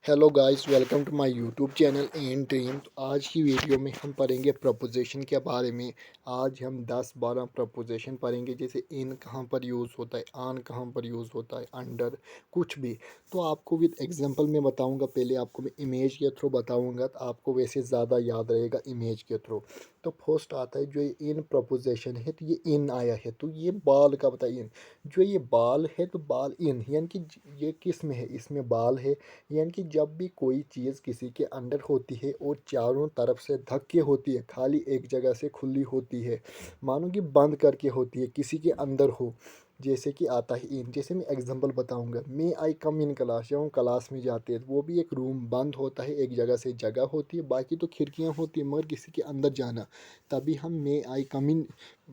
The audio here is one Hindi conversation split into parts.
Hello guys, welcome to my YouTube channel and dream. तो आज की वीडियो में हम पढ़ेंगे प्रपोजिशन के बारे में। आज हम 10-12 प्रपोजिशन पढ़ेंगे, जैसे इन कहाँ पर यूज़ होता है, आन कहाँ पर यूज़ होता है, अंडर, कुछ भी। तो आपको विद एग्जांपल में बताऊंगा। पहले आपको मैं इमेज के थ्रू बताऊंगा, तो आपको वैसे ज़्यादा याद रहेगा इमेज के थ्रू। तो फर्स्ट आता है जो ये इन प्रपोजिशन है, तो ये इन आया है, तो ये बाल का बताइए। इन जो ये बाल है, तो बाल इन यानी कि ये किस में है, इसमें बाल है। यानी कि जब भी कोई चीज़ किसी के अंदर होती है और चारों तरफ से ढक के होती है, खाली एक जगह से खुली होती है, मानो कि बंद करके होती है, किसी के अंदर हो, जैसे कि आता है इन। जैसे मैं एग्जांपल बताऊंगा, मे आई कम इन क्लास, जब हम क्लास में जाते हैं वो भी एक रूम बंद होता है, एक जगह से जगह होती है, बाकी तो खिड़कियां होती है, मगर किसी के अंदर जाना, तभी हम मे आई कम इन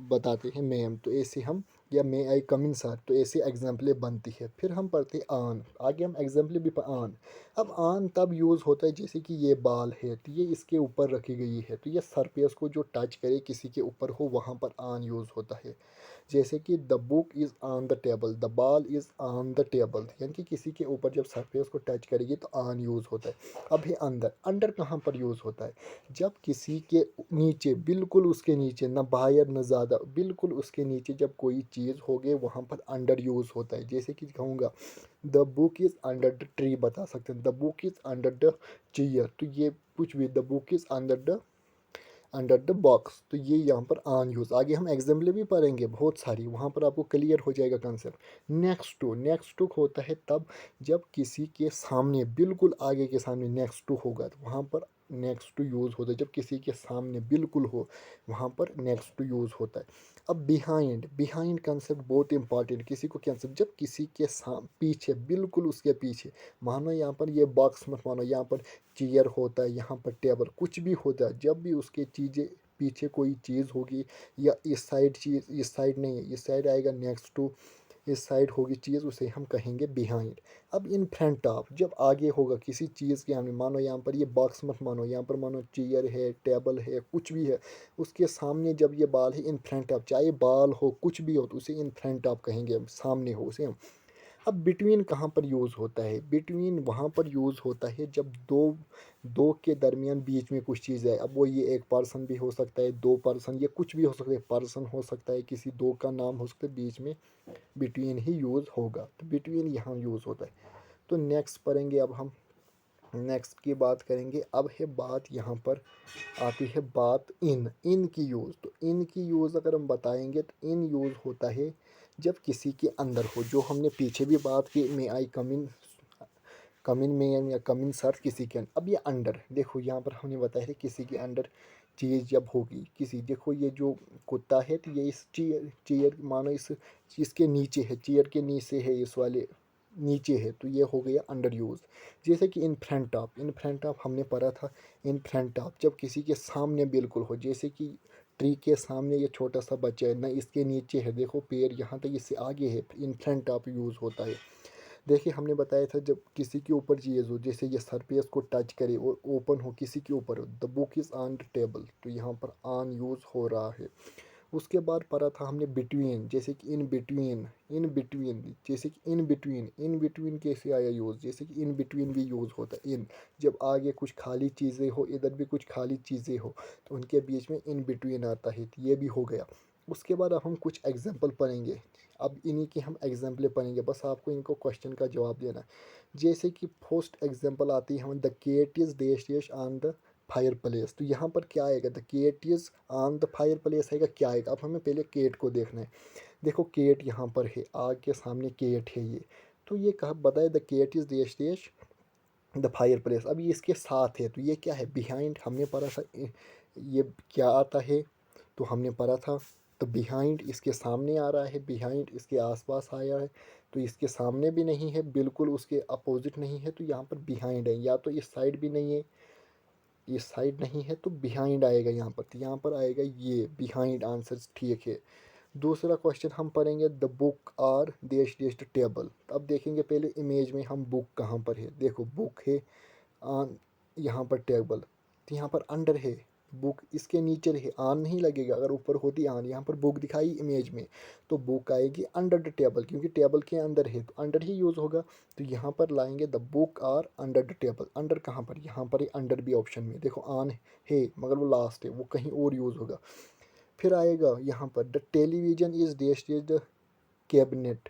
बताते हैं मैम। तो ऐसे हम, या मे आई कम इन सर, तो ऐसे एग्जाम्पलें बनती है। फिर हम पढ़ते हैं आन, आगे हम एग्जाम्पल भी आन। अब आन तब यूज़ होता है जैसे कि ये बाल है, तो ये इसके ऊपर रखी गई है, तो ये सरफेस को जो टच करे किसी के ऊपर हो, वहाँ पर आन यूज़ होता है। जैसे कि the book is on the table, the ball is on the table, यानी कि किसी के ऊपर जब सरफेस को टच करेगी तो ऑन यूज़ होता है। अब है अंदर, अंडर कहाँ पर यूज़ होता है, जब किसी के नीचे, बिल्कुल उसके नीचे, ना बाहर ना ज़्यादा, बिल्कुल उसके नीचे जब कोई चीज़ हो गई, वहाँ पर अंडर यूज़ होता है। जैसे कि कहूँगा the book is under the tree, बता सकते हैं the book is under the chair, तो ये कुछ भी, the book is under the box, तो ये यहाँ पर आन यूज़। आगे हम एग्जाम्पल भी पढ़ेंगे बहुत सारी, वहाँ पर आपको क्लियर हो जाएगा कंसेप्ट। नेक्स्ट टू होता है तब जब किसी के सामने, बिल्कुल आगे के सामने नेक्स्ट टू होगा, तो वहाँ पर नेक्स्ट टू यूज़ होता है। जब किसी के सामने बिल्कुल हो, वहाँ पर नेक्स्ट टू यूज़ होता है। अब बिहाइंड, बिहाइंड कंसेप्ट बहुत इंपॉर्टेंट, किसी को कंसेप्ट, जब किसी के पीछे, बिल्कुल उसके पीछे, मानो यहाँ पर ये बॉक्स मत मानो, यहाँ पर चेयर होता है, यहाँ पर टेबल, कुछ भी होता है, जब भी उसके चीज़ें पीछे कोई चीज़ होगी, या इस साइड चीज़, इस साइड नहीं है, इस साइड आएगा नेक्स्ट टू, इस साइड होगी चीज़, उसे हम कहेंगे बिहाइंड। अब इन फ्रंट ऑफ, जब आगे होगा किसी चीज़ के सामने, मानो यहाँ पर ये बॉक्स मत मानो, यहाँ पर मानो चेयर है, टेबल है, कुछ भी है, उसके सामने जब ये बाल है, इन फ्रंट ऑफ, चाहे बाल हो कुछ भी हो, तो उसे इन फ्रंट ऑफ कहेंगे, सामने हो उसे हम। अब बिटवीन कहाँ पर यूज़ होता है, बिटवीन वहाँ पर यूज़ होता है जब दो दो के दरमियान बीच में कुछ चीज़ है। अब वो ये एक पर्सन भी हो सकता है, दो पर्सन, ये कुछ भी हो सकता है, पर्सन हो सकता है, किसी दो का नाम हो सकता है, बीच में बिटवीन ही यूज़ होगा, तो बिटवीन यहाँ यूज़ होता है। तो नेक्स्ट पढ़ेंगे अब हम, नेक्स्ट की बात करेंगे। अब है बात, यहाँ पर आती है बात इन की यूज़। तो इन की यूज़ अगर हम बताएंगे, तो इन यूज़ होता है जब किसी के अंदर हो, जो हमने पीछे भी बात की, मे आई कम इन में, या कम इन सर, किसी के अंदर। अब ये अंडर देखो, यहाँ पर हमने बताया है किसी के अंदर चीज़ जब होगी, किसी, देखो ये जो कुत्ता है, तो ये इस चेयर चेयर मानो इस चीज़ के नीचे है, चेयर के नीचे है, इस वाले नीचे है, तो ये हो गया अंडर यूज़। जैसे कि in front of, in front of हमने पढ़ा था। इन फ्रंट ऑफ जब किसी के सामने बिल्कुल हो, जैसे कि ट्री के सामने ये छोटा सा बच्चा है ना, इसके नीचे है, देखो पेड़ यहाँ तक इससे आगे है, इन फ्रंट ऑफ यूज़ होता है। देखिए हमने बताया था जब किसी के ऊपर चीज़ हो, जैसे ये सरफेस को टच करे और ओपन हो, किसी के ऊपर हो, the book is on the table, तो यहाँ पर ऑन यूज़ हो रहा है। उसके बाद पढ़ा था हमने बिटवीन, जैसे कि इन बिटवीन, जैसे कि इन बिटवीन कैसे आया यूज़, जैसे कि इन बिटवीन भी यूज़ होता है। इन जब आगे कुछ खाली चीज़ें हो, इधर भी कुछ खाली चीज़ें हो, तो उनके बीच में इन बिटवीन आता है, तो ये भी हो गया। उसके बाद अब हम कुछ एग्जाम्पल पढ़ेंगे। अब इन्हीं की हम एग्जाम्पलें पढ़ेंगे, बस आपको इनको क्वेश्चन का जवाब देना है। जैसे कि फर्स्ट एग्जाम्पल आती है हमें, द केट इज़ देश देश ऑन द फायर प्लेस, तो यहाँ पर क्या आएगा, the cat is on the fireplace आएगा, क्या आएगा। अब हमें पहले केट को देखना है। देखो केट यहाँ पर है, आग के सामने केट है ये, तो ये कहा बताए, द केट इज़ देश देश द फायर प्लेस। अब ये इसके साथ है, तो ये क्या है, बिहाइंड, हमने पढ़ा था ये क्या आता है, तो हमने पढ़ा था। तो बिहाइंड इसके सामने आ रहा है, बिहाइंड इसके आसपास आया है, तो इसके सामने भी नहीं है, बिल्कुल उसके अपोजिट नहीं है, तो यहाँ पर बिहाइंड है। या तो इस साइड भी नहीं है, इस साइड नहीं है, तो बिहाइंड आएगा यहाँ पर, तो यहाँ पर आएगा ये बिहाइंड, आंसर ठीक है। दूसरा क्वेश्चन हम पढ़ेंगे, द बुक आर देश देश टेबल। अब देखेंगे पहले इमेज में हम, बुक कहाँ पर है, देखो बुक है, आन यहाँ पर टेबल, तो यहाँ पर अंडर है, बुक इसके नीचे रहे, आन नहीं लगेगा। अगर ऊपर होती आन, यहाँ पर बुक दिखाई इमेज में, तो बुक आएगी अंडर द टेबल, क्योंकि टेबल के अंदर है तो अंडर ही यूज़ होगा। तो यहाँ पर लाएंगे the book are under the table. Under कहाँ पर, यहाँ पर अंडर भी ऑप्शन में देखो आन है, मगर वो लास्ट है, वो कहीं और यूज़ होगा। फिर आएगा यहाँ पर the television is dash the cabinet.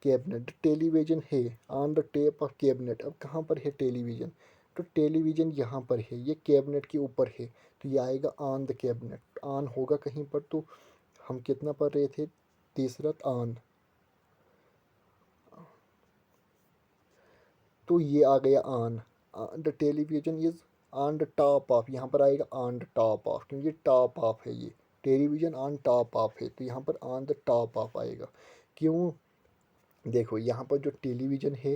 Cabinet television है on the top of cabinet. अब कहाँ पर है टेलीविजन, तो टेलीविजन यहाँ पर है, ये कैबिनेट के ऊपर है, तो ये आएगा ऑन द कैबिनेट। ऑन होगा कहीं पर, तो हम कितना पढ़ रहे थे, तीसरा ऑन, तो ये आ गया on. The television is on the top of, यहाँ पर आएगा ऑन द टॉप ऑफ, क्योंकि टॉप ऑफ है, ये टेलीविजन ऑन टॉप ऑफ है, तो यहाँ पर ऑन द टॉप ऑफ आएगा। क्यों, देखो यहाँ पर जो टेलीविज़न है,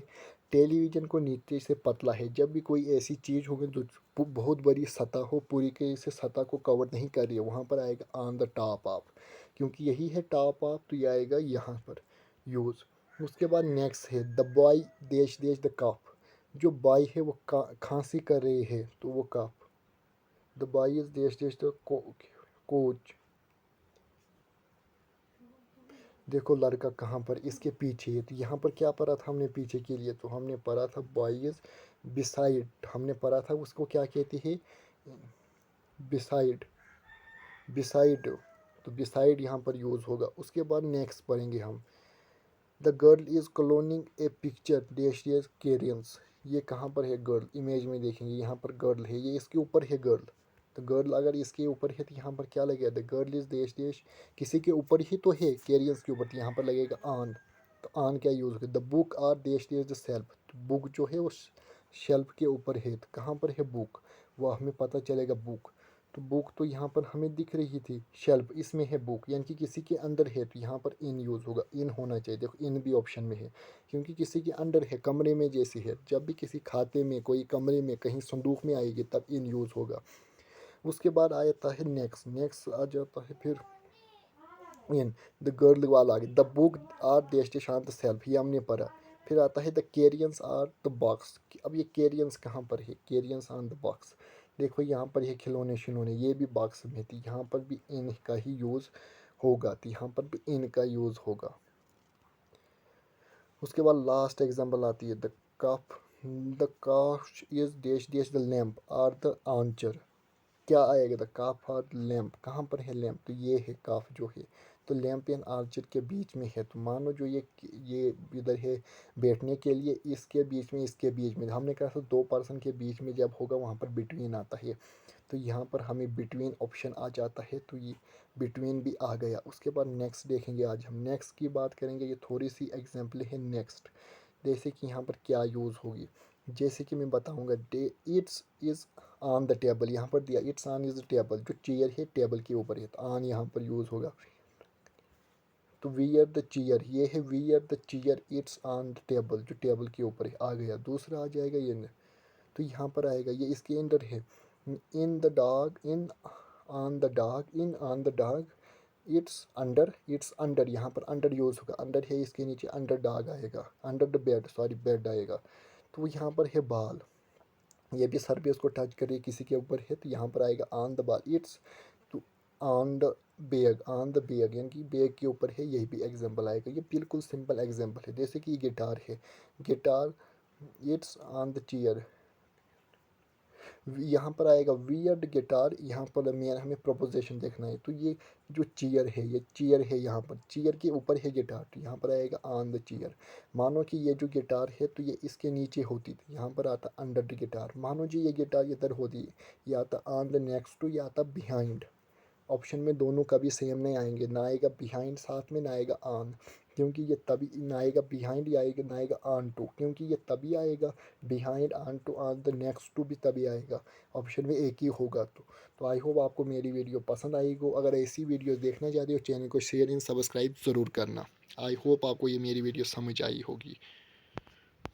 टेलीविज़न को नीचे से पतला है। जब भी कोई ऐसी चीज़ होगी जो बहुत बड़ी सतह हो, पूरी के से सतह को कवर नहीं कर रही है, वहाँ पर आएगा ऑन द टॉप ऑफ, क्योंकि यही है टॉप ऑफ, तो ये आएगा यहाँ पर यूज़। उसके बाद नेक्स्ट है द बॉय देश देश द कफ। जो बॉय है वो खांसी कर रहे है, तो वो कफ। द बॉय इज देश देश द कोच। देखो लड़का कहाँ पर, इसके पीछे है, तो यहाँ पर क्या पढ़ा था हमने पीछे के लिए, तो हमने पढ़ा था बॉयज़ बिसाइड, हमने पढ़ा था उसको क्या कहते हैं, बिसाइड। बिसाइड, तो बिसाइड यहाँ पर यूज़ होगा। उसके बाद नेक्स्ट पढ़ेंगे हम the girl is colouring a picture dash dash crayons. ये कहाँ पर है गर्ल, इमेज में देखेंगे यहाँ पर गर्ल है, ये इसके ऊपर है गर्ल। तो गर्ल अगर इसके ऊपर है तो यहाँ पर क्या लगेगा, द गर्ल इज़ देश देश, किसी के ऊपर ही तो है, केरियंस के ऊपर, तो यहाँ पर लगेगा ऑन। तो ऑन क्या यूज़ होगा, द बुक आर देश देश द सेल्फ। तो बुक जो है वो शेल्फ के ऊपर है, तो कहाँ पर है बुक, वो हमें पता चलेगा बुक। तो बुक तो यहाँ पर हमें दिख रही थी, शेल्फ इसमें है बुक, यानी कि किसी के अंदर है, तो यहाँ पर इन यूज़ होगा, इन होना चाहिए। देखो इन भी ऑप्शन में है, क्योंकि किसी के अंदर है, कमरे में जैसे है, जब भी किसी खाते में, कोई कमरे में, कहीं संदूक में आएगी तब इन यूज़ होगा। उसके बाद आता है नेक्स्ट, नेक्स्ट आ जाता है फिर इन द गर्ल वाला आगे, द बुक आर देश शांत सेल्फ, ये हमने पढ़ा। फिर आता है the Karen's are the box. अब ये कैरियंस कहाँ पर है, कैरियंस ऑन द बॉक्स। देखो यहाँ पर ये खिलौने शिलौने, ये भी बॉक्स में थी, यहाँ पर भी इन का ही यूज़ होगा, तो यहाँ पर भी इन का यूज़ होगा। उसके बाद लास्ट एग्जांपल आती है द कफ इज देश देश द लैम्प आर द आंचर। क्या आएगा, द काफ और लैम्प, कहाँ पर है लैम्प, तो ये है काफ जो है, तो लैम्प एंड आर्चर के बीच में है। तो मानो जो ये इधर है बैठने के लिए, इसके बीच में, इसके बीच में, हमने कहा था दो पर्सन के बीच में जब होगा वहाँ पर बिटवीन आता है, तो यहाँ पर हमें बिटवीन ऑप्शन आ जाता है, तो ये बिटवीन भी आ गया। उसके बाद नेक्स्ट देखेंगे, आज हम नेक्स्ट की बात करेंगे, ये थोड़ी सी एग्जाम्पल है नेक्स्ट, जैसे कि यहाँ पर क्या यूज़ होगी। जैसे कि मैं बताऊँगा, day it's is on the table, यहाँ पर दिया it's on is the table, जो चेयर है टेबल के ऊपर है, तो ऑन यहाँ पर यूज़ होगा। तो वियर द चेयर, ये है wear the chair it's on the table, जो टेबल के ऊपर है, आ गया। दूसरा आ जाएगा ये, तो यहाँ पर आएगा, ये इसके अंदर है, in the dog, in on the dog, in on the dog, it's under, यहाँ पर अंडर यूज़ होगा, अंडर है इसके नीचे, अंडर डॉग आएगा, under the bed, sorry bed आएगा। तो यहाँ पर है बाल, ये भी सर पे उसको टच करिए, किसी के ऊपर है, तो यहाँ पर आएगा on the ball, it's two on the bag, on the bag, यानी कि बैग के ऊपर है, यही भी एग्जांपल आएगा। ये बिल्कुल सिंपल एग्जांपल है। जैसे कि ये गिटार है, guitar it's on the chair, यहाँ पर आएगा वियर्ड गिटार, यहाँ पर मेन हमें प्रोपोजिशन देखना है, तो ये जो चेयर है, ये चेयर है, यहाँ पर चेयर के ऊपर है गिटार, तो यहाँ पर आएगा ऑन द चेयर। मानो कि ये जो गिटार है तो ये इसके नीचे होती थी, यहाँ पर आता अंडर द गिटार। मानो जी ये गिटार इधर होती, ये आता ऑन द नेक्स्ट टू, ये आता बिहाइंड। ऑप्शन में दोनों कभी सेम नहीं आएंगे, ना आएगा बिहाइंड साथ में, ना आएगा ऑन, क्योंकि ये तभी ना आएगा बिहाइंड, या आएगा ना आएगा ऑन टू, क्योंकि ये तभी आएगा behind, on to, on the next to भी तभी आएगा। ऑप्शन में एक ही होगा। तो आई होप आपको मेरी वीडियो पसंद आएगी। अगर ऐसी वीडियो देखना चाहते हो, चैनल को शेयर एंड सब्सक्राइब ज़रूर करना। आई होप आपको ये मेरी वीडियो समझ आई होगी।